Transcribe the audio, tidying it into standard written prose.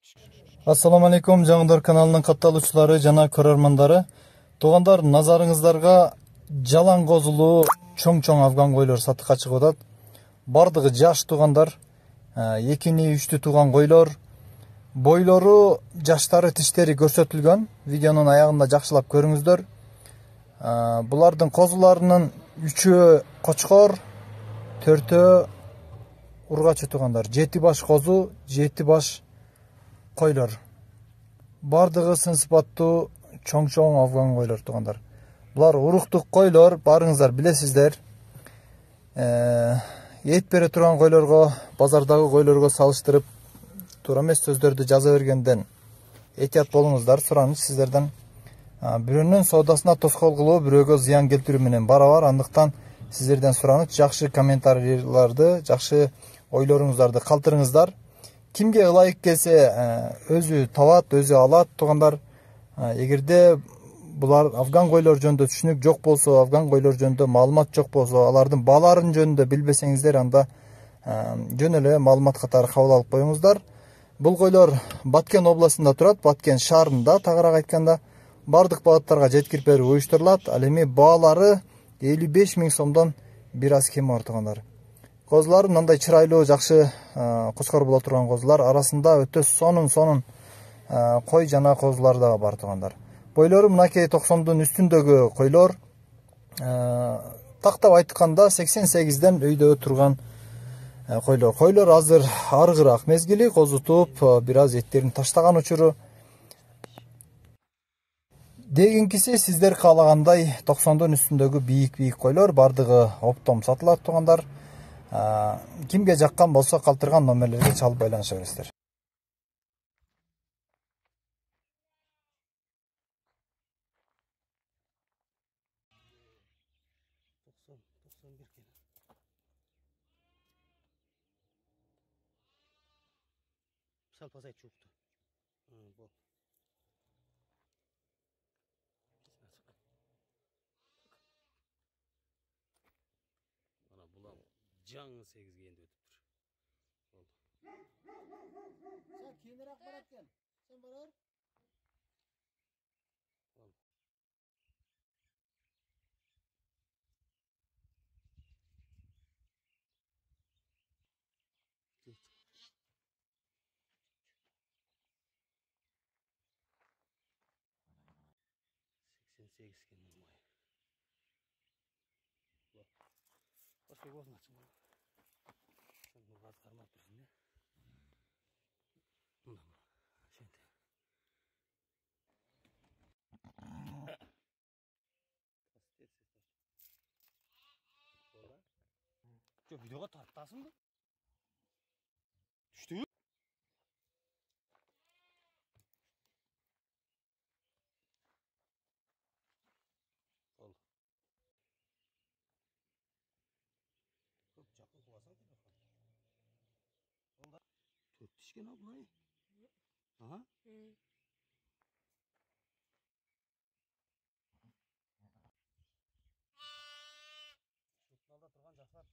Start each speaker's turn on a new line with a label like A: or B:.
A: Assalamu alaikum, Жаңыдар каналының катталуучулары жана көрөрмандары. Туугандар, назарыңыздарга жалаң козулуу чоң афган койлор сатыкка чыгып атат. Бардыгы жаш туугандар, 2-3 тууган койлор. Бойлору, жаштары, тиштери көрсөтүлгөн. Видеонун аягында жакшылап көрүңүздөр. Булардын козуларынын 3-өө кочкор, 4-өө ургачы туугандар. 7 баш козу, 7 баш койлор. Бардыгы сын сыпаттуу чоң афган койлор туугандар. Булар уруктук койлор, барыңыздар билесиздер. Эт бере турган койлорго, базардагы койлорго салыштырып туура эмес сөздөрдү жаза бергенден этият болуңуздар. Сураныч сиздерден бирөөнүн соодасына тоскоол кылуу бирөөгө зыян келтирүү менен барабар. Андыктан сиздерден сураныч жакшы комментарийларды, жакшы ойлоруңуздарды калтырыңыздар. Kimge ылайык келсе өзү табат, өзү алат туугандар. Эгерде булар афган койлор жөнүндө түшүнүк жок болсо, афган койлор жөнүндө маалымат жок болсо, алардын бааларын жөнүндө билбесеңиздер, анда жөн эле маалымат катары кабыл алып коюңуздар. Бул койлор Баткен областында турат, Баткен шаарында, тагыраак айтканда. Бардык багыттарга жеткирип берүү уюштурулат. Ал эми баалары 55 000 сомдон бир аз кем бар туугандар. Козулар мындай чырайлуу, жакшы кочкор боло турган козулар. Арасында өтө сонун кой жана козулар да бар туугандар. Бойлору мынакей 90дун үстүндөгү койлор. Тактап айтканда 88ден өйдө турган койлор. Койлор азыр аргыраак мезгили, козутуп, бир аз эттерин таштаган учуру. Дегенкиси сиздер каалагандай 90дун үстүндөгү бийик койлор бардыгы оптом сатылат туугандар. Kimge жаккан болсо калтырган номерлерге чалып байланыша бересиздер.
B: Sal pasayt çubuktu. Bu. Mana bulam can 8'ge endi ötüptür. Oldu.
C: Sen keyinroq boratgan. Sen borar.
B: Oldu. Başka olsun açın. Sen bu gaz karmak dursun ya. Bundan bu. Şimdi. Çok videoga tarttasın mı? Düştü. Ol. Çok çakıl kovasan ki bakalım. Onda 4 dişken ablayı. Aha. Şu kanalda turgan jasar.